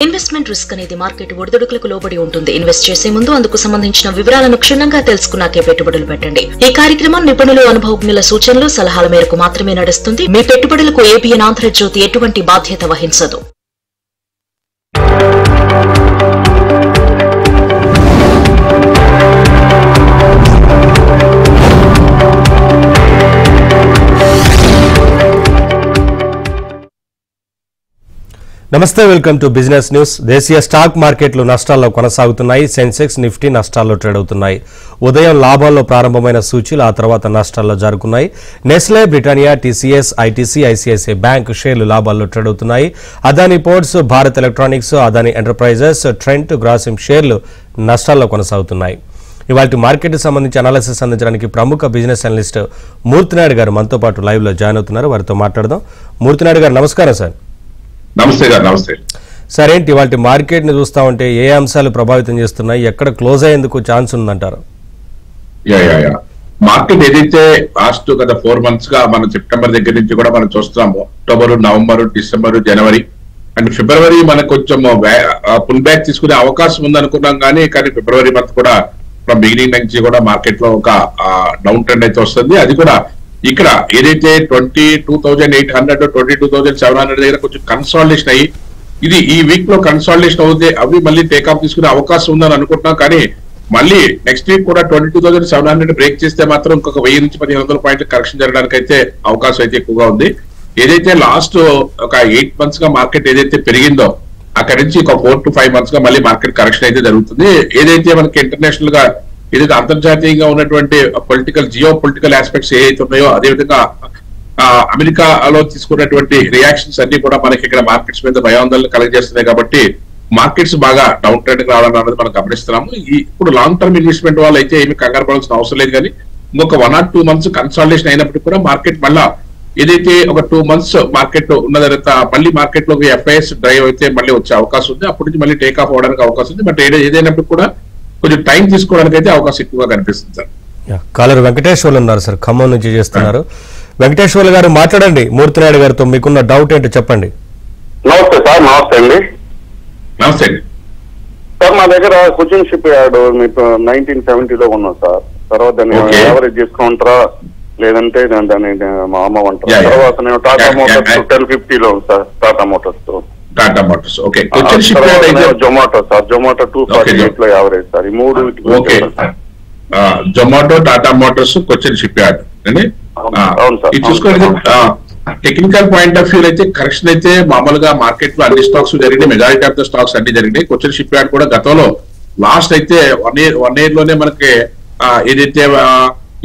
Investment risk అనేది market ఒడిదుడుకులకు లోబడి ఉంటుంది. ఇన్వెస్ట్ చేసే ముందు అందుకు సంబంధించిన వివరాలను క్షుణ్ణంగా తెలుసుకున్నాకే పెట్టుబడులు పెట్టండి. ఈ కార్యక్రమం నిపుణులు, అనుభవజ్ఞుల సూచనలు, సలహాల మేరకు మాత్రమే నడుస్తుంది. మీ పెట్టుబడులకు ఏబిఎన్ ఆంధ్రజ్యోతి ఎటువంటి బాధ్యత వహించదు. నమస్తే, వెల్కమ్ టు బిజినెస్ న్యూస్. దేశీయ స్టాక్ మార్కెట్లు నష్టాల్లో కొనసాగుతున్నాయి. సెన్సెక్స్, నిఫ్టీ నష్టాల్లో ట్రేడ్ అవుతున్నాయి. ఉదయం లాభాల్లో ప్రారంభమైన సూచీలు ఆ తర్వాత నష్టాల్లో జారుకున్నాయి. Nestle, Britannia, TCS, ITC, ICICI bank షేర్లు లాభాల్లో ట్రేడ్ అవుతున్నాయి. Adani ports, Bharat electronics, Adani enterprises, Trent, Grasim షేర్లు నష్టాల్లో కొనసాగుతున్నాయి. ఇవాళ మార్కెట్ సంబంధించి అనాలిసిస్ అందించడానికి ప్రముఖ బిజినెస్ అనలిస్ట్ మూర్తినాయుడు గారు మనతో పాటు లైవ్ లో జాయిన్ అవుతున్నారు. వారితో మాట్లాడదాం. మూర్తినాయుడు గారు నమస్కారం సార్. నమస్తే గారు. నమస్తే సార్. ఏంటి ఇవాళ మార్కెట్ ని చూస్తా ఉంటే ఏ అంశాలు ప్రభావితం చేస్తున్నాయి, ఎక్కడ క్లోజ్ అయ్యేందుకు ఛాన్స్ ఉందంటారు? మార్కెట్ ఏదైతే లాస్ట్ గత 4 months గా మనం సెప్టెంబర్ దగ్గర నుంచి కూడా మనం చూస్తున్నాము. October, November, December, January and February మనకు కొంచెం పుల్ బ్యాక్ తీసుకునే అవకాశం ఉందనుకున్నాం. కానీ ఫిబ్రవరి మంత్ కూడా ఫ్రమ్ బిగినింగ్ నుంచి కూడా మార్కెట్ లో ఒక డౌన్ ట్రెండ్ అయితే వస్తుంది. అది కూడా ఇక్కడ ఏదైతే 22,800 22,700 దగ్గర కొంచెం కన్సాలిడేషన్ అయ్యి ఇది ఈ వీక్ లో కన్సాలిడేషన్ అవుతే అవి మళ్ళీ టేకాఫ్ తీసుకునే అవకాశం ఉందని అనుకుంటున్నాం. కానీ మళ్ళీ నెక్స్ట్ వీక్ కూడా 22,700 బ్రేక్ చేస్తే మాత్రం ఇంకొక 1000 నుంచి 1500 పాయింట్లు కరెక్షన్ జరగడానికి అయితే అవకాశం అయితే ఎక్కువగా ఉంది. ఏదైతే లాస్ట్ ఒక 8 months గా మార్కెట్ ఏదైతే పెరిగిందో అక్కడి నుంచి ఒక 4 to 5 months గా మళ్ళీ మార్కెట్ కరెక్షన్ అయితే జరుగుతుంది. ఏదైతే మనకి ఇంటర్నేషనల్ గా ఏదైతే అంతర్జాతీయంగా ఉన్నటువంటి జియో పొలిటికల్ ఆస్పెక్ట్స్ ఏవైతే ఉన్నాయో అదేవిధంగా అమెరికాలో తీసుకున్నటువంటి రియాక్షన్స్ అన్ని కూడా మనకి ఇక్కడ మార్కెట్స్ మీద భయాందోళన కలగజేస్తున్నాయి. కాబట్టి మార్కెట్స్ బాగా డౌన్ ట్రెండ్ రావడం అనేది మనం గమనిస్తున్నాము. ఇప్పుడు లాంగ్ టర్మ్ ఇన్వెస్ట్మెంట్ వాళ్ళు అయితే ఏమి కంగారు పడాల్సిన అవసరం లేదు. కానీ ఇంకొక 1 or 2 months కన్సాలిడేషన్ అయినప్పటికీ కూడా మార్కెట్ మళ్ళా ఏదైతే ఒక 2 months మార్కెట్ ఉన్న తర్వాత మళ్ళీ మార్కెట్ లోకి ఎఫ్ఐఎస్ డ్రైవ్ అయితే మళ్ళీ వచ్చే అవకాశం ఉంది. అప్పటి నుంచి మళ్ళీ టేక్ ఆఫ్ అవడానికి అవకాశం ఉంది. బట్ ఏదైనప్పుడు కూడా కొంచెం టైం తీసుకోవడానికి అయితే అవకాశం ఎక్కువగా కనిపిస్తుంది సార్. కాలర్ వెంకటేశ్వర్లు ఉన్నారు సార్, ఖమ్మం నుంచి చేస్తున్నారు. వెంకటేశ్వర్లు గారు మాట్లాడండి. మూర్తినాయుడు గారితో మీకున్న డౌట్ ఏంటో చెప్పండి. నమస్తే సార్. నమస్తే అండి. నమస్తే అండి సార్. మా దగ్గర కొచ్చిన్ షిప్ యార్డ్ మీకు 1970లో ఉన్నాం సార్. తర్వాత దాన్ని యావరేజ్ చేసుకుంటారా లేదంటే దాన్ని మా అమ్మ అంటారా? తర్వాత నేను టాటా మోటార్స్ 1050లో ఉంది sir. Tata Motors okay. Zomato sir. Zomato 248 లో యావరేజ్ సార్. ఈ మూడు Zomato, Tata Motors, Cochin ship yard అండి. ఇది చూసుకోండి. టెక్నికల్ పాయింట్ ఆఫ్ వ్యూ అయితే కరెక్షన్ అయితే మామూలుగా మార్కెట్ లో అన్ని స్టాక్స్ జరిగినాయి. మెజారిటీ ఆఫ్ ద స్టాక్స్ అన్ని జరిగినాయి. కొచ్చిన్ షిప్ యార్డ్ కూడా గతంలో లాస్ట్ అయితే వన్ ఇయర్ లోనే మనకి ఏదైతే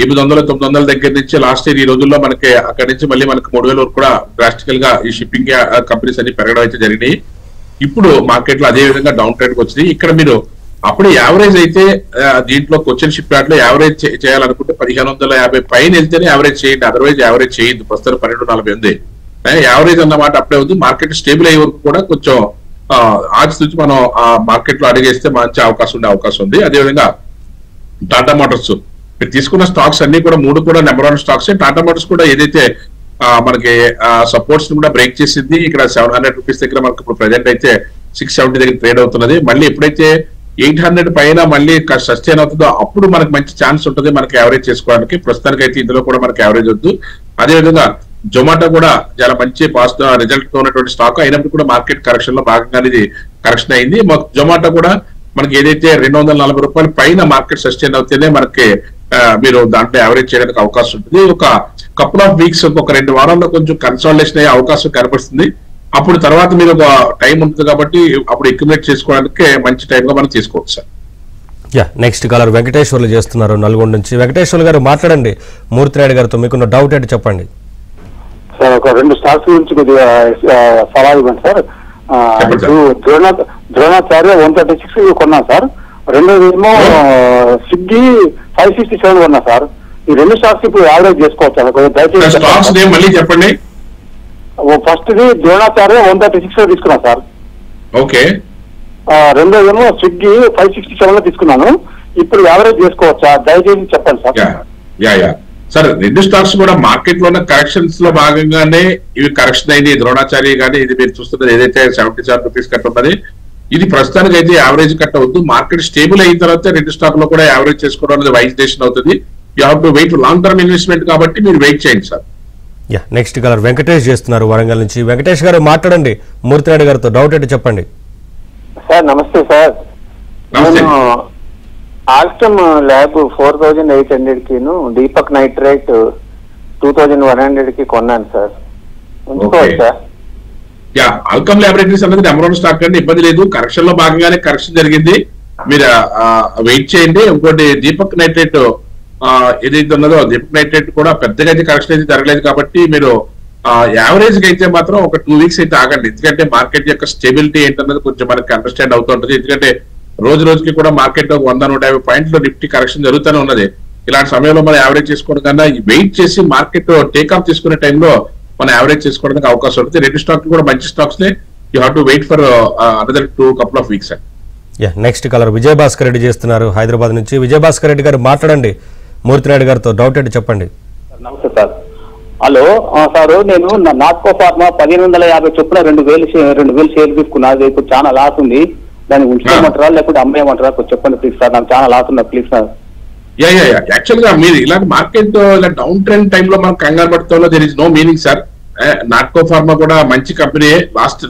800-900 దగ్గర నుంచి లాస్ట్ ఇయర్ ఈ రోజుల్లో మనకి అక్కడి నుంచి మళ్ళీ మనకి 3000 వరకు కూడా డ్రాస్టికల్ గా ఈ షిప్పింగ్ కంపెనీస్ అన్ని పెరగడం అయితే జరిగినాయి. ఇప్పుడు మార్కెట్ లో అదే విధంగా డౌన్ ట్రెండ్ వచ్చింది. ఇక్కడ మీరు అప్పుడు యావరేజ్ అయితే దీంట్లో కొచ్చిన్ షిప్ యార్డ్ లో యావరేజ్ చేయాలనుకుంటే 1550 పైన వెళ్తేనే యావరేజ్ చేయండి. అదర్వైజ్ యావరేజ్ చేయొద్దు. ప్రస్తుతం 1240 ఉంది యావరేజ్ అన్నమాట. అప్పుడే ఉంది. మార్కెట్ స్టేబుల్ అయ్యే వరకు కూడా కొంచెం ఆచి నుంచి మనం మార్కెట్ లో అడిగేస్తే మంచి అవకాశం ఉండే అవకాశం ఉంది. అదేవిధంగా టాటా మోటార్స్ మీరు తీసుకున్న స్టాక్స్ అన్ని కూడా 3 కూడా నెంబర్ 1 స్టాక్స్. టాటా మోటార్స్ కూడా ఏదైతే మనకి సపోర్ట్స్ కూడా బ్రేక్ చేసింది. ఇక్కడ 700 రూపీస్ దగ్గర మనకి ఇప్పుడు ప్రెజెంట్ అయితే 670 దగ్గర ట్రేడ్ అవుతున్నది. మళ్ళీ ఎప్పుడైతే 800 పైన మళ్ళీ సస్టైన్ అవుతుందో అప్పుడు మనకి మంచి ఛాన్స్ ఉంటుంది మనకి యావరేజ్ చేసుకోవడానికి. ప్రస్తుతానికి అయితే ఇందులో కూడా మనకి యావరేజ్ వద్దు. అదేవిధంగా జొమాటో కూడా చాలా మంచి పాజిటివ్ రిజల్ట్ తో ఉన్నటువంటి స్టాక్ అయినప్పుడు కూడా మార్కెట్ కరెక్షన్ లో భాగంగా ఇది కరెక్షన్ అయింది. జొమాటో కూడా మనకి ఏదైతే 240 రూపాయల పైన మార్కెట్ సస్టైన్ అవుతేనే మనకి మీరు దాంట్లో యావరేజ్ చేయడానికి అవకాశం ఉంటుంది. ఒక కపుల్ ఆఫ్ వీక్స్ ఒక 2 వారాల్లో కొంచెం కన్సాలిడేషన్ అయ్యే అవకాశం కనపడుతుంది. అప్పుడు తర్వాత మీరు ఒక టైం ఉంటుంది కాబట్టి అప్పుడు అక్యుములేట్ చేసుకోవడానికి మంచి టైం గా మనం తీసుకోవచ్చు సార్. నెక్స్ట్ కాలర్ వెంకటేశ్వర్లు చేస్తున్నారు నల్గొండ నుంచి. వెంకటేశ్వర్లు గారు మాట్లాడండి. మూర్తినాయుడు గారితో మీకున్న డౌట్ ఏంటి చెప్పండి సార్. ఒక 2 స్టాక్స్ గురించి కొద్దిగా సలహా ఇవ్వండి సార్. ద్రోణాచార్య 136 కొన్నా సార్. రెండోదేమో స్విగ్గీ 567 కొన్నా సార్. ఈ 2 స్టాక్స్ ఇప్పుడు యావరేజ్ చేసుకోవచ్చు. దయచేసి చెప్పండి. ఫస్ట్ ది ద్రోణాచార్య 136 తీసుకున్నా సార్. ఓకే. రెండోదేమో స్విగ్గీ 567 లో తీసుకున్నాను. ఇప్పుడు యావరేజ్ చేసుకోవచ్చా? దయచేసి చెప్పండి సార్. సార్ 2 స్టాక్స్ కూడా మార్కెట్ లో ఉన్న కరెక్షన్స్ లో భాగంగానే ఇవి కరెక్షన్ అయింది. ద్రోణాచార్య కానీ ఇది మీరు చూస్తున్నది ఏదైతే 77 రూపీస్ కట్ ఉన్నది ఇది ప్రస్తుతానికి అయితే యావరేజ్ కట్ అవుతుంది. మార్కెట్ స్టేబుల్ అయిన తర్వాత రెండు స్టాక్ లో కూడా యావరేజ్ చేసుకోవడం అనేది వైజ్ డెసిషన్ అవుతుంది. You have to wait long term investment కాబట్టి మీరు వెయిట్ చేయండి సార్. నెక్స్ట్ కలర్ వెంకటేష్ చేస్తున్నారు వరంగల్ నుంచి. వెంకటేష్ గారు మాట్లాడండి, మూర్తినాయుడు గారితో డౌట్ ఏంటి చెప్పండి. సార్ నమస్తే సార్. నేను ఆల్స్టమ్ ల్యాబ్ 4800 కిను దీపక్ నైట్రేట్ 2100 కి కొన్నాను సార్, ఉంచుకోవచ్చు సార్? ఆల్కమ్ ల్యాబొరేటరీస్ అనేది నెంబర్ 1 స్టాక్ అండి, ఇబ్బంది లేదు. కరెక్షన్ లో భాగంగానే కరెక్షన్ జరిగింది, మీరు వెయిట్ చేయండి. ఇంకోటి దీపక్ నైట్రేట్ ఏదైతే ఉన్నదో దీపక్ నైట్రేట్ కూడా పెద్దగా అయితే కరెక్షన్ అయితే జరగలేదు కాబట్టి మీరు యావరేజ్ గా అయితే మాత్రం ఒక 2 వీక్స్ అయితే ఆగండి. ఎందుకంటే మార్కెట్ యొక్క స్టెబిలిటీ ఏంటన్నది కొంచెం మనకి అండర్స్టాండ్ అవుతుంటది. ఎందుకంటే రోజు రోజుకి కూడా మార్కెట్ 100-150 పాయింట్లు నిఫ్టీ కరెక్షన్ జరుగుతూనే ఉన్నది. ఇలాంటి సమయంలో మనం యావరేజ్ చేసుకోవడం కన్నా వెయిట్ చేసి మార్కెట్ టేక్ ఆఫ్ తీసుకునే టైంలో మనం యావరేజ్ చేసుకోవడానికి అవకాశం ఉంటుంది. రెండు స్టాక్ కూడా మంచి స్టాక్స్ నే, you have to wait for another 2 weeks. Next caller Vijay Bhaskar Reddy చేస్తున్నారు హైదరాబాద్ నుంచి. విజయ్ భాస్కర్ రెడ్డి గారు మాట్లాడండి, మూర్తినాయుడు గారితో డౌట్ ఏంటి చెప్పండి. నమస్తే సార్. హలో సార్, నేను నాట్కో ఫార్మా 1550 చొప్పున 2000 షేర్ తీసుకున్నా. అది ఇప్పుడు చాలా లాస్ ఉంది, దాన్ని ఉంచుకోమంటారా లేకపోతే అమ్మేయమంటారా చెప్పండి ప్లీజ్ సార్. నాకు చాలా లాస్ ఉన్నా ప్లీజ్ సార్. యాక్చువల్ గా మీరు ఇలాంటి మార్కెట్ ఇలా డౌన్ ట్రెండ్ టైంలో మనం కంగారు పడుతుందో there is no meaning sir. Natco Pharma కూడా మంచి కంపెనీ.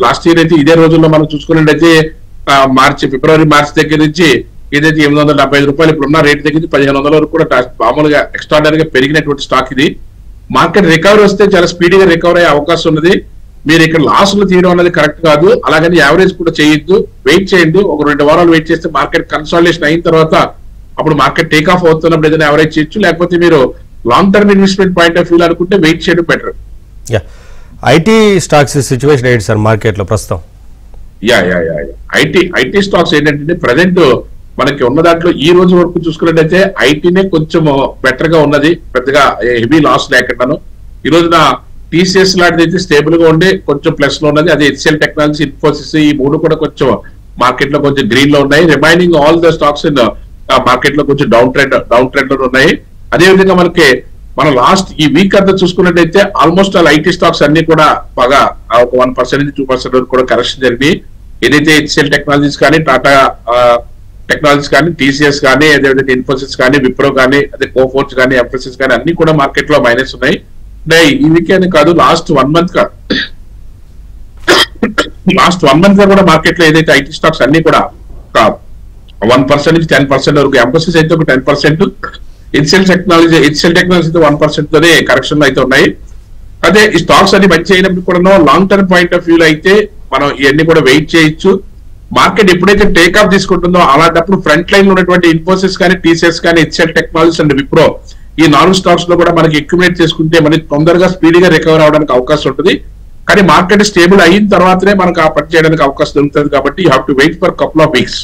లాస్ట్ ఇయర్ అయితే ఇదే రోజుల్లో మనం చూసుకున్నట్టయితే ఫిబ్రవరి మార్చి దగ్గర నుంచి ఏదైతే 875 రూపాయలు ఇప్పుడున్న రేట్ దగ్గర నుంచి 1500 వరకు కూడా మామూలుగా ఎక్స్ట్రాడనరీగా పెరిగినటువంటి స్టాక్ ఇది. మార్కెట్ రికవరీ వస్తే చాలా స్పీడీగా రికవర్ అయ్యే అవకాశం ఉన్నది. మీరు ఇక్కడ లాస్లు తీయడం అనేది కరెక్ట్ కాదు, అలాగని యావరేజ్ కూడా చేయొద్దు, వెయిట్ చేయండి. ఒక 2 వారాలు వెయిట్ చేస్తే మార్కెట్ కన్సాలిడేషన్ అయిన తర్వాత అప్పుడు మార్కెట్ టేక్ ఆఫ్ అవుతున్నప్పుడు ఏదైనా యావరేజ్ చేయొచ్చు. లేకపోతే మీరు long term investment point of view అనుకుంటే వెయిట్ చేయడం బెటర్. ఐటీ స్టాక్స్ సిచ్యువేషన్ ఏంటి సార్ మార్కెట్ లో ప్రస్తుతం? ఐటీ స్టాక్స్ ఏంటంటే ప్రజెంట్ మనకి ఉన్న దాంట్లో ఈ రోజు వరకు చూసుకున్నట్టయితే ఐటీనే కొంచెం బెటర్ గా ఉన్నది, పెద్దగా హెవీ లాస్ లేకుండాను. ఈ రోజున టీసీఎస్ లాంటిది అయితే స్టేబుల్ గా ఉండి కొంచెం ప్లస్ లో ఉన్నది. అది హెచ్సిఎల్ టెక్నాలజీ, ఇన్ఫోసిస్ ఈ 3 కూడా కొంచెం మార్కెట్ లో కొంచెం గ్రీన్ లో ఉన్నాయి. Remaining all the stocks in market లో కొంచెం డౌన్ ట్రెండ్ లో ఉన్నాయి. అదేవిధంగా మనకి మన లాస్ట్ ఈ వీక్ అంతా చూసుకున్నట్టయితే ఆల్మోస్ట్ ఆల్ ఐటీ స్టాక్స్ అన్ని కూడా బాగా ఒక 1% నుంచి 2% వరకు కూడా కరెక్షన్ జరిగింది. ఏదైతే హెచ్సిఎల్ టెక్నాలజీస్ కానీ, టాటా టెక్నాలజీస్ కానీ, టీసీఎస్ కానీ, అదేవిధంగా ఇన్ఫోసిస్ కానీ, విప్రో కానీ, అదే కోఫోర్జ్ కానీ, ఎంఫోసిస్ కానీ అన్ని కూడా మార్కెట్ లో మైనస్ ఉన్నాయి. ఈ వీకెండ్ కాదు, లాస్ట్ 1 మంత్ గా కూడా మార్కెట్ లో ఏదైతే ఐటీ స్టాక్స్ అన్ని కూడా 1% నుంచి 10% వరకు, ఎంఫోసిస్ అయితే ఒక 10%, హెచ్సిఎల్ టెక్నాలజీ అయితే 1% తోనే కరెక్షన్ లో అయితే ఉన్నాయి. అదే ఈ స్టాక్స్ అన్ని మంచి అయినప్పుడు కూడా long term point of view లో అయితే మనం ఇవన్నీ కూడా వెయిట్ చేయొచ్చు. మార్కెట్ ఎప్పుడైతే టేక్ ఆఫ్ తీసుకుంటుందో అలాంటప్పుడు ఫ్రంట్ లైన్ లో ఉన్నటువంటి ఇన్ఫోసిస్ కానీ, టీసీఎస్ కానీ, హెచ్సిఎల్ టెక్నాలజీస్ అండ్ విప్రో ఈ 4 స్టాక్స్ లో కూడా మనకి అక్యుములేట్ చేసుకుంటే మనకి తొందరగా స్పీడ్గా రికవర్ అవడానికి అవకాశం ఉంటుంది. కానీ మార్కెట్ స్టేబుల్ అయిన తర్వాతనే మనకు ఆ పని చేయడానికి అవకాశం దొరుకుతుంది కాబట్టి you have to wait for couple of weeks.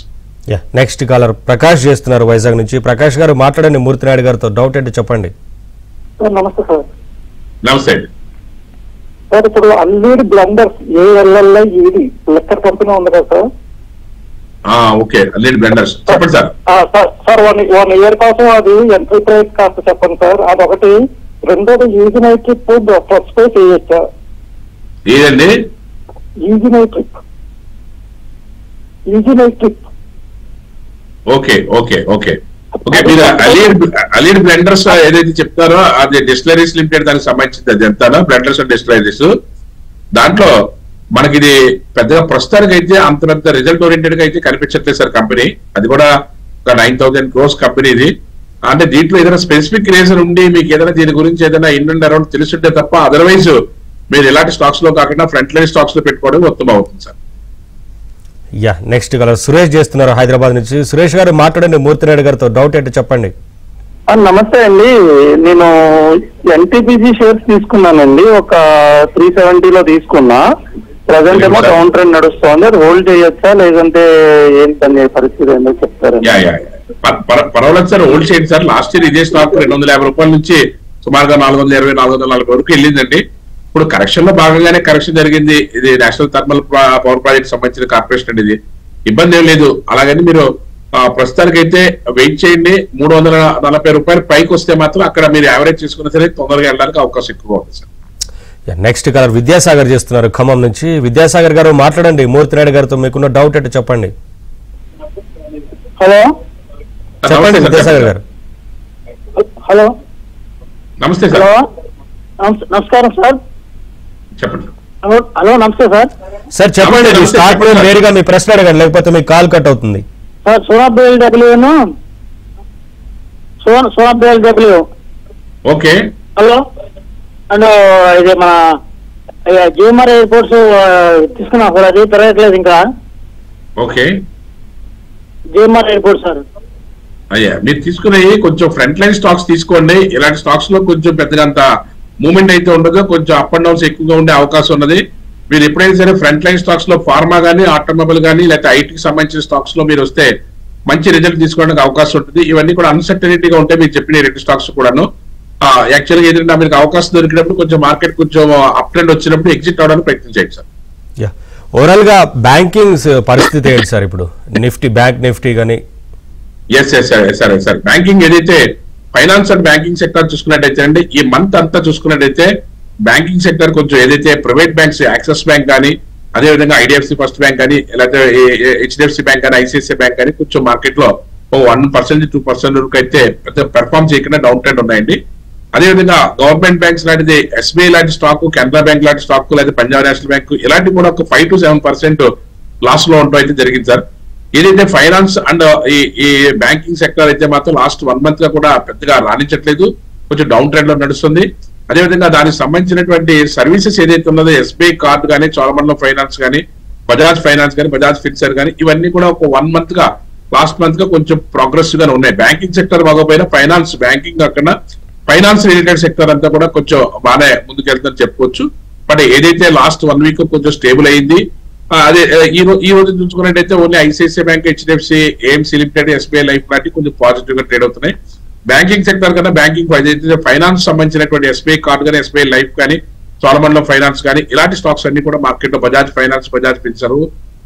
Next caller Prakash చేస్తున్నారు వైజాగ్ నుంచి. ప్రకాష్ గారు మాట్లాడండి, మూర్తినాయుడు గారితో డౌట్ ఏంటి చెప్పండి. నమస్తే సార్. నమస్తే సార్, ఇప్పుడు అల్లీడ్ బ్లెండర్స్ ఏఎల్ఎల్ఐఈడి లెక్కర్ కంపెనీ ఉంది కదా సార్? ఓకే, అల్లీడ్ బ్లెండర్స్ చెప్పండి సార్. సార్ 1 ఇయర్ కోసం అది ఎంట్రీ ప్రైస్ కాస్త చెప్పండి సార్. అదొకటి. రెండోది యూజినైట్రిక్ ఫస్ట్ పై చేయొచ్చా? ఏదండి? యూజినైట్రిక్. ఓకే మీరు అలీడ్ బ్లెండర్స్ ఏదైతే చెప్తారో అది డిస్టిలరీస్ లిమిటెడ్ దానికి సంబంధించింది. అది ఎంత బ్లెండర్స్ అండ్ డిస్టిలరీస్ దాంట్లో మనకి ఇది పెద్దగా ప్రస్తుతానికి అయితే అంత పెద్ద రిజల్ట్ ఓరియంటెడ్ గా అయితే కనిపించట్లేదు సార్ కంపెనీ. అది కూడా ఒక 9,000 crores కంపెనీ ఇది. అంటే దీంట్లో ఏదైనా స్పెసిఫిక్ రీజన్ ఉండి మీకు ఏదైనా దీని గురించి ఏదైనా ఇన్ అండ్ అరౌండ్ తెలుసుంటే తప్ప అదర్వైజ్ మీరు ఇలాంటి స్టాక్స్ లో కాకుండా ఫ్రంట్ లైన్ స్టాక్స్ లో పెట్టుకోవడం ఉత్తమం అవుతుంది సార్. నెక్స్ట్ కలర్ సురేష్ చేస్తున్నారు హైదరాబాద్ నుంచి. సురేష్ గారు మాట్లాడండి, మూర్తినాయుడు గారితో డౌట్ ఏంటో చెప్పండి. నమస్తే అండి, నేను ఎన్టీపీజీ షేర్స్ తీసుకున్నానండి. ఒక 370 తీసుకున్నా. ప్రజెంట్ ఏమో డౌన్ ట్రెండ్ నడుస్తోంది. అది హోల్డ్ చేయొచ్చా లేదంటే ఏంటనే పరిస్థితి ఏంటో చెప్తారు? పర్వాలేదు సార్, హోల్డ్ చేయండి సార్. లాస్ట్ ఇయర్ ఇదే స్టాక్ 250 రూపాయల నుంచి సుమారుగా 420, 440 వరకు వెళ్ళిందండి. ఇప్పుడు కరెక్షన్ లో భాగంగానే కరెక్షన్ జరిగింది. ఇది నేషనల్ థర్మల్ పవర్ ప్రాజెక్ట్ సంబంధించిన కార్పొరేషన్ అండి. ఇది ఇబ్బంది ఏం లేదు. అలాగని మీరు ప్రస్తుతానికైతే వెయిట్ చేయండి. 340 రూపాయలు పైకి వస్తే మాత్రం అక్కడ మీరు యావరేజ్ చేసుకున్నా సరే తొందరగా వెళ్ళడానికి అవకాశం ఎక్కువ ఉంది సార్. నెక్స్ట్ కలర్ విద్యాసాగర్ చేస్తున్నారు ఖమ్మం నుంచి. విద్యాసాగర్ గారు మాట్లాడండి, మూర్తినాయుడు గారితో మీకున్న డౌట్ ఏంటో చెప్పండి. హలో చెప్పండి విద్యాసాగర్ గారు. హలో నమస్తే సార్. నమస్కారం సార్. చెప్పండి. హలో నమస్తే సార్. సార్ చెప్పండి, స్టార్ట్ నేరుగా మీ ప్రశ్న అడగండి, లేకపోతే మీకు కాల్ కట్ అవుతుంది. సార్ సోనాబిఎల్డబ్ల్యూ. ఓకే. హలో అండ్ ఇది మన జిఎంఆర్ ఎయిర్పోర్ట్స్ తీసుకున్నాం సార్, అది పెరగట్లేదు ఇంకా. ఓకే. GMR airport sir. అయ్యా మీరు తీసుకునే కొంచెం ఫ్రంట్ లైన్ స్టాక్స్ తీసుకోండి. ఇలాంటి స్టాక్స్ లో కొంచెం పెద్దగా అంత మూవ్మెంట్ అయితే ఉండదు, కొంచెం అప్ అండ్ డౌన్స్ ఎక్కువగా ఉండే అవకాశం ఉన్నది. మీరు ఎప్పుడైనా సరే ఫ్రంట్ లైన్ స్టాక్స్ లో ఫార్మా గానీ, ఆటోమొబైల్ గానీ, లేకపోతే ఐటీకి సంబంధించిన స్టాక్స్ లో మీరు వస్తే మంచి రిజల్ట్ తీసుకోవడానికి అవకాశం ఉంటుంది. ఇవన్నీ కూడా అన్సర్టనిటీగా ఉంటాయి మీరు చెప్పిన రెండు స్టాక్స్ కూడాను. యాక్చువల్గా ఏంటంటే మీకు అవకాశం దొరికినప్పుడు కొంచెం మార్కెట్ కొంచెం అప్ ట్రెండ్ వచ్చినప్పుడు ఎగ్జిట్ అవడానికి ప్రయత్నం చేయండి సార్. ఓవరాల్ గా బ్యాంకింగ్ పరిస్థితి ఏంటి సార్ ఇప్పుడు? నిఫ్టీ, బ్యాంక్ నిఫ్టీ గానీ. Yes sir. బ్యాంకింగ్ ఏదైతే ఫైనాన్స్ అండ్ బ్యాంకింగ్ సెక్టర్ చూసుకున్నట్టయితే అండి, ఈ మంత్ అంతా చూసుకున్నట్టయితే బ్యాంకింగ్ సెక్టర్ కొంచెం ఏదైతే ప్రైవేట్ బ్యాంక్స్, యాక్సిస్ బ్యాంక్ కానీ, అదేవిధంగా ఐడిఎఫ్సి ఫస్ట్ బ్యాంక్ కానీ, లేకపోతే హెచ్డిఎఫ్సి బ్యాంక్ కానీ, ఐసిఐసిఐ బ్యాంక్ కానీ కొంచెం మార్కెట్ లో 1% 2% వరకు అయితే పెర్ఫార్మ్ చేయకుండా డౌన్ ట్రెండ్ ఉన్నాయండి. అదేవిధంగా గవర్నమెంట్ బ్యాంక్స్ లాంటిది ఎస్బీఐ లాంటి స్టాక్, కెనరా బ్యాంక్ లాంటి స్టాక్, లేదా పంజాబ్ నేషనల్ బ్యాంక్ ఇలాంటి కూడా ఒక 5 to 7% లాస్ లో ఉండటం అయితే జరిగింది సార్. ఏదైతే ఫైనాన్స్ అండ్ ఈ బ్యాంకింగ్ సెక్టర్ అయితే మాత్రం లాస్ట్ 1 month గా కూడా పెద్దగా రాణించట్లేదు, కొంచెం డౌన్ ట్రెండ్ లో నడుస్తుంది. అదేవిధంగా దానికి సంబంధించినటువంటి సర్వీసెస్ ఏదైతే ఉన్నదో ఎస్బీఐ కార్డు కానీ, చోళమండలం ఫైనాన్స్ కానీ, బజాజ్ ఫైనాన్స్ కానీ, బజాజ్ ఫిన్సర్ కానీ, ఇవన్నీ కూడా ఒక 1 month గా లాస్ట్ మంత్ గా కొంచెం ప్రోగ్రెసివ్ గానే ఉన్నాయి. బ్యాంకింగ్ సెక్టర్ బాగోపోయినా ఫైనాన్స్, బ్యాంకింగ్ కాకుండా ఫైనాన్స్ రిలేటెడ్ సెక్టర్ అంతా కూడా కొంచెం బాగానే ముందుకెళ్తుందని చెప్పుకోవచ్చు. బట్ ఏదైతే లాస్ట్ 1 week కొంచెం స్టేబుల్ అయింది. అదే ఈ రోజు చూసుకున్నట్టయితే only ICICI bank, HDFC, AMC limited, SBI life లాంటి కొంచెం పాజిటివ్ గా ట్రేడ్ అవుతున్నాయి. బ్యాంకింగ్ సెక్టర్ కన్నా బ్యాంకింగ్ ఫైనాన్స్ సంబంధించినటువంటి ఎస్బీఐ కార్డు కానీ, ఎస్బీఐ లైఫ్ కానీ, చోళమండలం ఫైనాన్స్ కానీ ఇలాంటి స్టాక్స్ అన్ని కూడా మార్కెట్ లో బజాజ్ ఫైనాన్స్, బజాజ్ ఫిన్సర్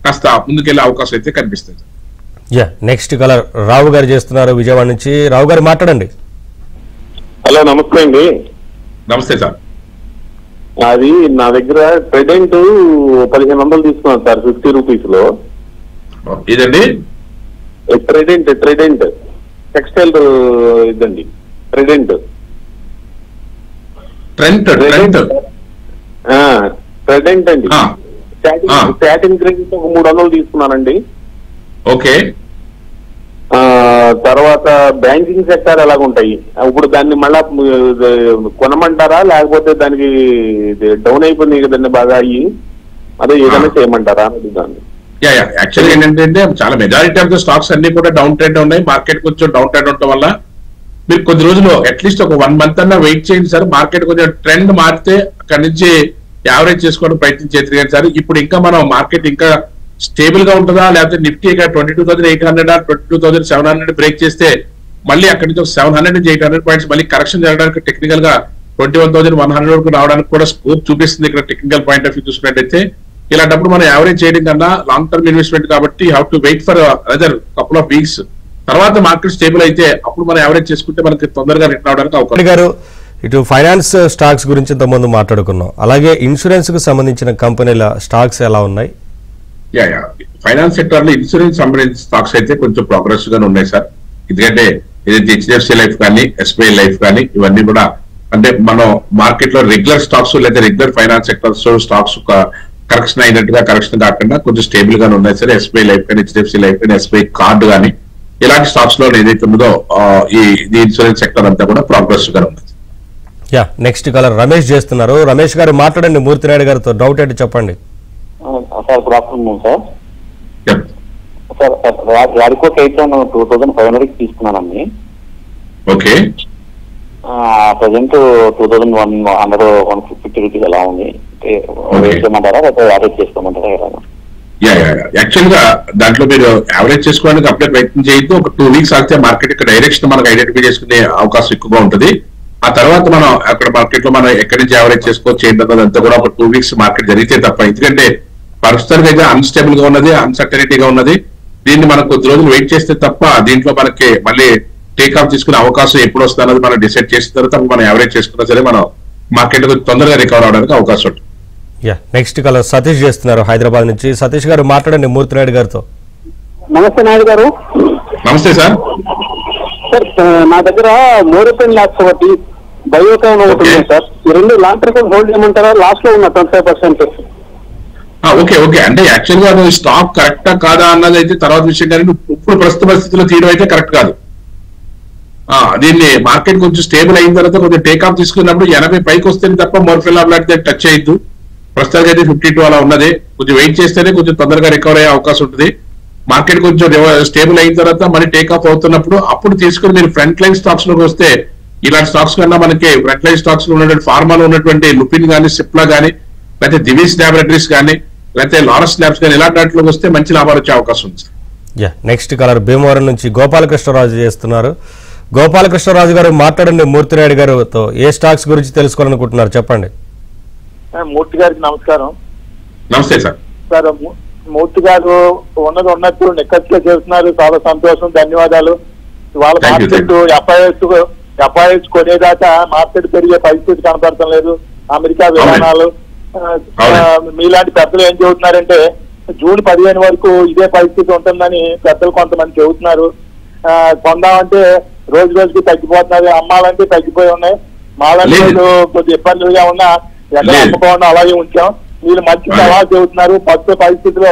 కాస్త ముందుకెళ్లే అవకాశం అయితే కనిపిస్తుంది. నెక్స్ట్ కలర్ రావు గారు చేస్తున్నారు విజయవాడ నుంచి. రావు గారు మాట్లాడండి. హలో నమస్తే అండి. నమస్తే సార్. అది నా దగ్గర ట్రెడెంట్ 1500 తీసుకున్నాను సార్, 50 రూపీస్ లో. ఇదండి ట్రెడెంట్ టెక్స్టైల్ ఇదండి. ట్రెడెంట్ అండి. స్టాటిన్ క్రెడిట్ ఒక 300 తీసుకున్నానండి. ఓకే. తర్వాత బ్యాంకింగ్ సెక్టర్ ఎలాగుంటాయి ఇప్పుడు? దాన్ని మళ్ళా కొనమంటారా, లేకపోతే దానికి డౌన్ అయిపోయింది కదండి బాగా అయ్యి, అదే ఏదైనా చేయమంటారా అని దాన్ని. యాక్చువల్లీ ఏంటంటే చాలా మెజారిటీ ఆఫ్ ద స్టాక్స్ అన్ని కూడా డౌన్ ట్రెండ్ ఉన్నాయి. మార్కెట్ కొంచెం డౌన్ ట్రెండ్ ఉండటం వల్ల మీరు కొద్ది రోజులు అట్లీస్ట్ ఒక 1 month అన్నా వెయిట్ చేయండి సార్. మార్కెట్ కొంచెం ట్రెండ్ మారితే అక్కడి నుంచి యావరేజ్ చేసుకోవడం ప్రయత్నం చేయండి సార్. ఇప్పుడు ఇంకా మనం మార్కెట్ ఇంకా స్టేబుల్ గా ఉంటుందా, లేకపోతే నిఫ్టీ 22,800 22,700 బ్రేక్ చేస్తే మళ్ళీ అక్కడి నుంచి 700 నుంచి 800 పాయింట్స్ మళ్ళీ కరెక్షన్ జరగడానికి టెక్నికల్ గా 21,100 వరకు రావడానికి కూడా స్కోప్ చూపిస్తుంది. ఇక్కడ టెక్నికల్ పాయింట్ ఆఫ్ వ్యూ చూసుకున్నట్టయితే ఇలాంటప్పుడు మనం యావరేజ్ చేయడం కన్నా లాంగ్ టర్మ్ ఇన్వెస్ట్మెంట్ కాబట్టి have to wait for other couple of weeks. తర్వాత మార్కెట్ స్టేబుల్ అయితే అప్పుడు మనం యావరేజ్ చేసుకుంటే మనకి తొందరగా రిటర్న్ అవడానికి అవకాశం. గారు ఇటు ఫైనాన్స్ స్టాక్స్ గురించి ఇంతకుముందు మాట్లాడుకున్నాం, అలాగే ఇన్సూరెన్స్ కు సంబంధించిన కంపెనీల స్టాక్స్ ఎలా ఉన్నాయి? ఫైనాన్స్ సెక్టర్ లో ఇన్సూరెన్స్ సంబంధించిన స్టాక్స్ అయితే కొంచెం ప్రోగ్రెసివ్ గానే ఉన్నాయి సార్. ఎందుకంటే ఏదైతే హెచ్డిఎఫ్సి లైఫ్ కానీ, ఎస్బీఐ లైఫ్ కానీ ఇవన్నీ కూడా అంటే మనం మార్కెట్ లో రెగ్యులర్ స్టాక్స్ లేదా regular finance sectors stocks correction అయినట్టుగా కరెక్షన్ కాకుండా కొంచెం స్టేబుల్ గానే ఉన్నాయి సార్. ఎస్బీఐ లైఫ్ కానీ, హెచ్డిఎఫ్సి లైఫ్ కానీ, ఎస్బీఐ కార్డు కానీ ఇలాంటి స్టాక్స్ లో ఏదైతే ఉందో ఈ ఇన్సూరెన్స్ సెక్టర్ అంతా కూడా ప్రోగ్రెసివ్ గా ఉంది. నెక్స్ట్ కలర్ రమేష్ చేస్తున్నారు. రమేష్ గారు మాట్లాడండి, మూర్తినాయుడు గారితో డౌట్ ఏంటి చెప్పండి. Sir good afternoon sir. Sir Radico Titan 2500 తీసుకున్నానండి. ఓకే. ప్రజెంట్ 2150 రూపీస్ ఎలా ఉంది, వేసుకోమంటారా లేకపోతే యావరేజ్ చేసుకోమంటారా? యాక్చువల్ గా దాంట్లో మీరు యావరేజ్ చేసుకోవడానికి అప్పుడే ప్రయత్నం చేయొద్దు. ఒక 2 weeks ఆగితే మార్కెట్ యొక్క డైరెక్షన్ మనకు ఐడెంటిఫై చేసుకునే అవకాశం ఎక్కువగా ఉంటుంది. ఆ తర్వాత మనం అక్కడ మార్కెట్ లో మనం ఎక్కడి నుంచి యావరేజ్ చేసుకోవచ్చు ఏంటంతా కూడా ఒక 2 weeks మార్కెట్ జరిగితే తప్ప. ఎందుకంటే ప్రస్తుతానికి అయితే అన్స్టేబుల్ గా ఉన్నది, అన్సర్టనిటీగా ఉన్నది. దీన్ని మనం కొద్ది రోజులు వెయిట్ చేస్తే తప్ప దీంట్లో మనకి మళ్ళీ టేక్ ఆఫ్ తీసుకునే అవకాశం ఎప్పుడు వస్తుంది అన్నది మనం డిసైడ్ చేసిన తర్వాత మనం యావరేజ్ చేసుకున్నా సరే మనం మార్కెట్ కొంచెం తొందరగా రికవర్ అవడానికి అవకాశం ఉంటుంది. నెక్స్ట్ కాలర్ సతీష్ చేస్తున్నారు హైదరాబాద్ నుంచి. సతీష్ గారు మాట్లాడండి మూర్తి నాయుడు గారితో. నమస్తే నాయుడు గారు. నమస్తే సార్. సార్ నా దగ్గర మోరపన్ ల్యాబ్స్ ఒకటి, బయోకాన్ ఒకటి ఉంది సార్. ఈ రెండు లాంగ్ టర్మ్ హోల్డ్ చేయమంటారా? లాస్ట్ లో ఉన్న 25%. ఓకే ఓకే, అంటే యాక్చువల్ గా నువ్వు స్టాక్ కరెక్టా కాదా అన్నది అయితే తర్వాత విషయం, కానీ ఇప్పుడు ప్రస్తుత పరిస్థితుల్లో తీయడం అయితే కరెక్ట్ కాదు. దీన్ని మార్కెట్ కొంచెం స్టేబుల్ అయిన తర్వాత కొంచెం టేక్ ఆఫ్ తీసుకున్నప్పుడు 80 పైకి వస్తేనే తప్ప మోర్ఫిన్ ల్యాబ్ లాంటిది టచ్ చేయొద్దు. ప్రస్తుతానికి అయితే 52 అలా ఉన్నది. కొంచెం వెయిట్ చేస్తేనే కొంచెం తొందరగా రికవర్ అయ్యే అవకాశం ఉంటుంది. మార్కెట్ కొంచెం స్టేబుల్ అయిన తర్వాత మళ్ళీ టేక్ ఆఫ్ అవుతున్నప్పుడు అప్పుడు తీసుకుని మీరు ఫ్రంట్ లైన్ స్టాక్స్ లోకి వస్తే, ఇలాంటి స్టాక్స్ కన్నా మనకి ఫ్రంట్ లైన్ స్టాక్స్ లో ఉన్నటువంటి ఫార్మాలో ఉన్నటువంటి లుపిన్ కానీ, సిప్లా కానీ, లేకపోతే దివీస్ ల్యాబొరేటరీస్ కానీ, లేకపోతే లారస్ ల్యాబ్స్ కానీ ఇలాంటి వాటిలోకి వస్తే మంచి లాభాలు వచ్చే అవకాశం ఉంది. నెక్స్ట్ కలర్ భీమవరం నుంచి గోపాలకృష్ణరాజు చేస్తున్నారు. గోపాలకృష్ణరాజు గారు మాట్లాడండి మూర్తి నాయుడు గారితో. ఏ స్టాక్స్ గురించి తెలుసుకోవాలనుకుంటున్నారు చెప్పండి. మూర్తి గారికి నమస్కారం. నమస్తే సార్. సార్ మూర్తి గారు ఉన్నట్టు నిక్కచ్చిగా చేస్తున్నారు, చాలా సంతోషం, ధన్యవాదాలు. వాళ్ళ మార్కెట్ ఎఫ్ఐఎస్ కొనేదాకా మార్కెట్ పెరిగే పరిస్థితి కనపడటం లేదు. అమెరికా విధానాలు, మీలాంటి పెద్దలు ఏం చెబుతున్నారంటే జూన్ 15 వరకు ఇదే పరిస్థితి ఉంటుందని పెద్దలు కొంతమంది చెబుతున్నారు. కొందామంటే రోజు రోజుకి తగ్గిపోతున్నారు, అమ్మాలంటే తగ్గిపోయి ఉన్నాయి. మాలాంటి కొద్ది ఇబ్బందులుగా ఉన్నా ఎక్కడ అమ్ముకోకుండా అలాగే ఉంచాం. మీరు మంచి సలహా చెబుతున్నారు. ప్రస్తుత పరిస్థితిలో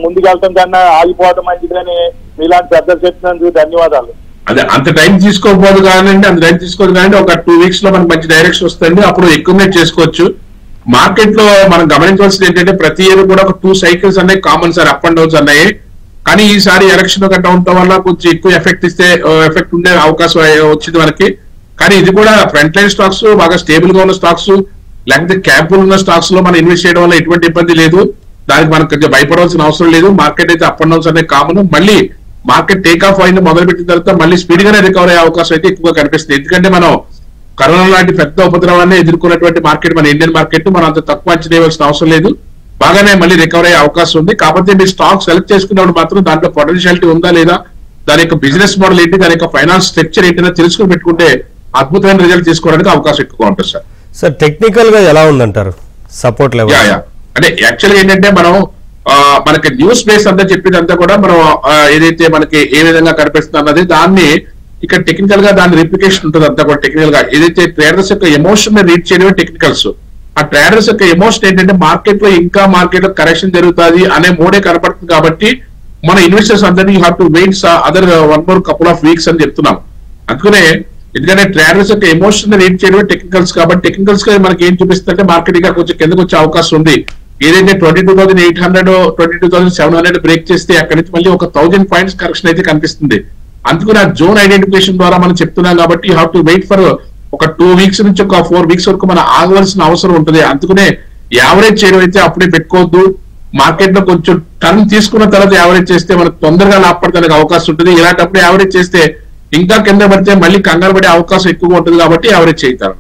ముందుకెళ్ళటం కన్నా ఆగిపోవడం మంచిదని మీలాంటి పెద్దలు చెప్పినందుకు ధన్యవాదాలు. అదే అంత టైం తీసుకోకపోదు కానండి, అంత టైం తీసుకోదు కానీ ఒక 2 weeks లో మనకి మంచి డైరెక్షన్ వస్తుంది. అప్పుడు ఎక్యుమిలేట్ చేసుకోవచ్చు. మార్కెట్ లో మనం గమనించవలసింది ఏంటంటే ప్రతి ఇయర్ కూడా ఒక 2 cycles అన్నాయి common sir, up and downs అన్నాయి. కానీ ఈసారి ఎలక్షన్ ఒక ఉండటం వల్ల కొంచెం ఎక్కువ ఎఫెక్ట్ ఉండే అవకాశం వచ్చింది మనకి. కానీ ఇది కూడా ఫ్రంట్ లైన్ స్టాక్స్, బాగా స్టేబుల్ గా ఉన్న స్టాక్స్, లేకపోతే క్యాపిటల్ ఉన్న స్టాక్స్ లో మనం ఇన్వెస్ట్ చేయడం వల్ల ఎటువంటి ఇబ్బంది లేదు. దానికి మనకు కొంచెం భయపడవలసిన అవసరం లేదు. మార్కెట్ అయితే అప్ అండ్ డౌన్స్ అనే కామన్. మళ్ళీ మార్కెట్ టేక్ ఆఫ్ అయిన మొదలు పెట్టిన తర్వాత మళ్ళీ స్పీడ్ గానే రికవర్ అయ్యే అవకాశం అయితే ఎక్కువగా కనిపిస్తుంది. ఎందుకంటే మనం కరోనా లాంటి పెద్ద ఉపద్రవాన్ని ఎదుర్కొన్నటువంటి మార్కెట్ మన ఇండియన్ మార్కెట్, మనం అంత తక్కువ అంచనా వేయాల్సిన అవసరం లేదు. బాగానే మళ్ళీ రికవర్ అయ్యే అవకాశం ఉంది. కాకపోతే మీరు స్టాక్ సెలెక్ట్ చేసుకున్నప్పుడు మాత్రం దాంట్లో పొటెన్షియాలిటీ ఉందా లేదా, దాని యొక్క బిజినెస్ మోడల్ ఏంటి, దాని యొక్క ఫైనాన్స్ స్ట్రక్చర్ ఏంటో తెలుసుకుని పెట్టుకుంటే అద్భుతమైన రిజల్ట్ తీసుకోవడానికి అవకాశం ఎక్కువగా ఉంటుంది సార్. సార్ టెక్నికల్ గా ఎలా ఉందంటారు సపోర్ట్ లెవెల్? అంటే యాక్చువల్గా ఏంటంటే మనం మనకి న్యూస్ బేస్ అంతా చెప్పేదంతా కూడా మనం ఏదైతే మనకి ఏ విధంగా కనిపిస్తుంది అన్నది దాన్ని ఇక్కడ టెక్నికల్ గా దాని రిప్లికేషన్ ఉంటుంది అంతా కూడా. టెక్నికల్ గా ఏదైతే ట్రేడర్స్ యొక్క ఎమోషన్ రీడ్ చేయడమే టెక్నికల్స్. ఆ ట్రేడర్స్ యొక్క ఎమోషన్ ఏంటంటే మార్కెట్ లో ఇంకా మార్కెట్ లో కరెక్షన్ జరుగుతుంది అనే మోడే కనపడుతుంది. కాబట్టి మన ఇన్వెస్టర్స్ అందరినీ you have to wait other 1 more couple of weeks అని చెప్తున్నాం. అందుకనే ఎందుకంటే ట్రేడర్స్ యొక్క ఎమోషన్ రీడ్ చేయడమే టెక్నికల్స్. కాబట్టి టెక్నికల్స్ గా మనకి ఏం చూపిస్తుంటే మార్కెట్ ఇంకా కొంచెం కిందకు వచ్చే అవకాశం ఉంది. ఏదైతే 22,800 22,700 బ్రేక్ చేస్తే అక్కడి నుంచి మళ్ళీ ఒక 1000 points కరెక్షన్ అయితే కనిపిస్తుంది. అందుకని ఆ జోన్ ఐడెంటిఫికేషన్ ద్వారా మనం చెప్తున్నాం. కాబట్టి you have to wait for ఒక 2 weeks నుంచి ఒక 4 weeks వరకు మనం ఆగవలసిన అవసరం ఉంటుంది. అందుకనే యావరేజ్ చేయడం అయితే అప్పుడే పెట్టుకోవద్దు. మార్కెట్ లో కొంచెం టర్న్ తీసుకున్న తర్వాత యావరేజ్ చేస్తే మనకు తొందరగా లాభపడడానికి అవకాశం ఉంటుంది. ఇలాంటప్పుడు యావరేజ్ చేస్తే ఇంకా కింద పడితే మళ్ళీ కంగారు పడే అవకాశం ఎక్కువగా ఉంటుంది. కాబట్టి యావరేజ్ చేస్తారు.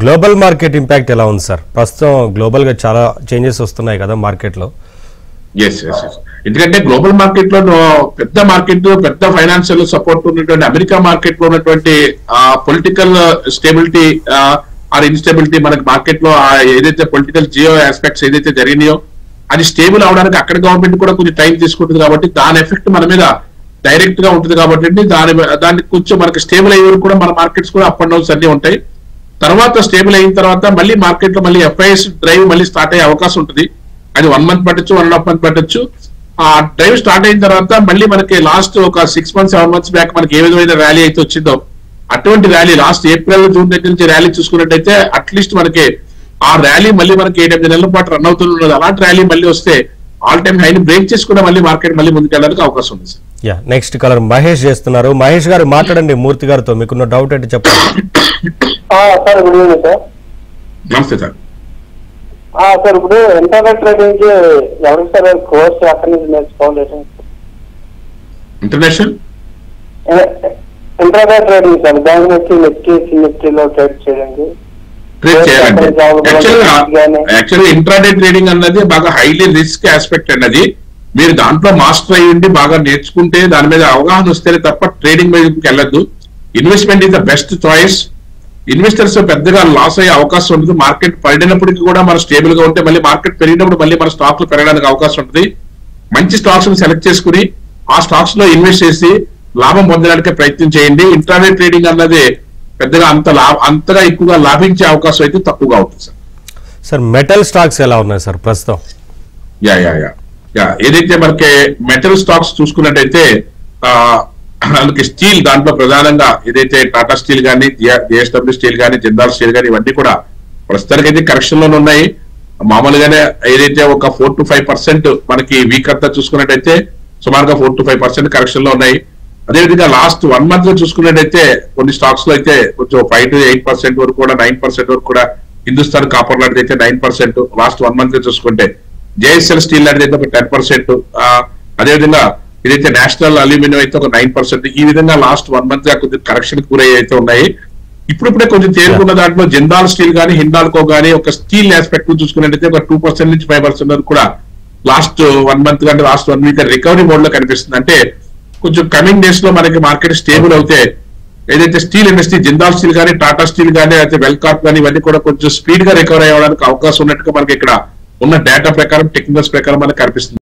గ్లోబల్ మార్కెట్ ఇంపాక్ట్ ఎలా ఉంది సార్? ప్రస్తుతం గ్లోబల్ గా చాలా చేంజెస్ వస్తున్నాయి కదా మార్కెట్ లో. ఎందుకంటే గ్లోబల్ మార్కెట్ లో పెద్ద మార్కెట్, పెద్ద ఫైనాన్షియల్ సపోర్ట్ ఉన్నటువంటి అమెరికా మార్కెట్ లో ఉన్నటువంటి పొలిటికల్ స్టేబిలిటీ ఆర్ ఇన్స్టెబిలిటీ మనకి మార్కెట్ లో ఏదైతే పొలిటికల్ జియో ఆస్పెక్ట్స్ ఏదైతే జరిగినాయో అది స్టేబుల్ అవడానికి అక్కడ గవర్నమెంట్ కూడా కొంచెం టైం తీసుకుంటుంది. కాబట్టి దాని ఎఫెక్ట్ మన మీద డైరెక్ట్ గా ఉంటుంది. కాబట్టి దాన్ని కొంచెం మనకి స్టేబుల్ అయ్యే వరకు కూడా మన మార్కెట్స్ కూడా అప్ అండ్ డౌన్స్ అన్ని ఉంటాయి. తర్వాత స్టేబుల్ అయిన తర్వాత మళ్ళీ మార్కెట్ లో మళ్ళీ ఎఫ్ఐఎస్ డ్రైవ్ మళ్ళీ స్టార్ట్ అయ్యే అవకాశం ఉంటుంది. అది 1 month పట్టొచ్చు, 1.5 month పట్టొచ్చు. ఆ డ్రైవ్ స్టార్ట్ అయిన తర్వాత మళ్ళీ మనకి లాస్ట్ ఒక 6 months 7 months బ్యాక్ మనకి ఏ విధమైన ర్యాలీ అయితే వచ్చిందో అటువంటి ర్యాలీ లాస్ట్ ఏప్రిల్ జూన్ దగ్గర నుంచి ర్యాలీ చూసుకున్నట్టయితే అట్లీస్ట్ మనకి ఆ ర్యాలీ మళ్ళీ మనకి 7-8 నెలల పాటు రన్ అవుతున్నది. అలాంటి ర్యాలీ మళ్ళీ వస్తే ఆల్ టైమ్ హైని బ్రేక్ చేసుకుని మళ్ళీ మార్కెట్ మళ్ళీ ముందుకెళ్ళడానికి అవకాశం ఉంది సార్. నెక్స్ట్ కలర్ మహేష్ చేస్తున్నారు. మహేష్ గారు మాట్లాడండి మూర్తి గారితో, మీకున్న డౌట్ ఏంటి చెప్పండి. Sir good evening sir. నమస్తే సార్. సార్ ఇప్పుడు ఇంటర్నెట్ ట్రేడింగ్ ఎవరికి సార్ కోర్స్ అక్కడి నుంచి నేర్చుకోవాలి? International internet trading sir, bank నుంచి నిఫ్టీలో ట్రేడ్ చేయడానికి. యాక్చువల్గా ఇంట్రాడే ట్రేడింగ్ అన్నది బాగా హైలీ రిస్క్ ఆస్పెక్ట్ అన్నది. మీరు దాంట్లో మాస్టర్ అయ్యండి, బాగా నేర్చుకుంటే దాని మీద అవగాహన వస్తేనే తప్ప ట్రేడింగ్ మీదకి వెళ్ళద్దు. Investment is the best choice. Investors పెద్దగా లాస్ అయ్యే అవకాశం ఉంటుంది. మార్కెట్ పడినప్పటికీ కూడా మనం స్టేబుల్ గా ఉంటే మళ్ళీ మార్కెట్ పెరిగినప్పుడు మళ్ళీ మన స్టాక్లు పెరగడానికి అవకాశం ఉంటుంది. మంచి స్టాక్స్ ని సెలెక్ట్ చేసుకుని ఆ స్టాక్స్ లో ఇన్వెస్ట్ చేసి లాభం పొందడానికి ప్రయత్నం చేయండి. ఇంట్రాడే ట్రేడింగ్ అన్నది పెద్దగా అంతగా ఎక్కువగా లాభించే అవకాశం అయితే తక్కువగా ఉంటుంది సార్. సార్ మెటల్ స్టాక్స్ ఎలా ఉన్నాయి సార్ ప్రస్తుతం? ఏదైతే మనకి మెటల్ స్టాక్స్ చూసుకున్నట్టయితే మనకి స్టీల్ దాంట్లో ప్రధానంగా ఏదైతే టాటా స్టీల్ కానీ, జేఎస్డబ్ల్యూ స్టీల్ కానీ, జిందాల్ స్టీల్ కానీ ఇవన్నీ కూడా ప్రస్తుతానికి అయితే కరెక్షన్ లోనే ఉన్నాయి. మామూలుగానే ఏదైతే ఒక 4 to 5% మనకి వీక్ అంతా చూసుకున్నట్టయితే సుమారుగా 4 to 5% కరెక్షన్ లో ఉన్నాయి. అదేవిధంగా లాస్ట్ 1 month లో చూసుకున్నట్టయితే కొన్ని స్టాక్స్ లో అయితే కొంచెం 5 to 8% వరకు కూడా 9% వరకు కూడా హిందుస్థాన్ కాపర్ లాంటిది అయితే 9% లాస్ట్ 1 month లో చూసుకుంటే, జేఎస్ఎల్ స్టీల్ లాంటిది అయితే ఒక 10%, అదేవిధంగా ఇదైతే నేషనల్ అల్యూమినియం అయితే ఒక 9%. ఈ విధంగా లాస్ట్ 1 month గా కొంచెం కరెక్షన్ గురై అయితే ఉన్నాయి. ఇప్పుడిప్పుడే కొంచెం తేరుకున్న దాంట్లో జిందాల్ స్టీల్ కానీ, హిందాల్కో కానీ ఒక స్టీల్ ఆస్పెక్ట్ చూసుకున్నట్టయితే ఒక 2% నుంచి 5% వరకు కూడా లాస్ట్ 1 month కంటే లాస్ట్ 1 week రికవరీ మోడ్ లో కనిపిస్తుంది. అంటే కొంచెం కమింగ్ డేస్ లో మనకి మార్కెట్ స్టేబుల్ అవుతే ఏదైతే స్టీల్ ఇండస్ట్రీ జిందాల్ స్టీల్ కానీ, టాటా స్టీల్ కానీ, అయితే వెల్కార్ప్ కానీ ఇవన్నీ కూడా కొంచెం స్పీడ్ గా రికవర్ అవ్వడానికి అవకాశం ఉన్నట్టుగా మనకి ఇక్కడ ఉన్న డేటా ప్రకారం, టెక్నికల్స్ ప్రకారం మనకు కనిపిస్తుంది.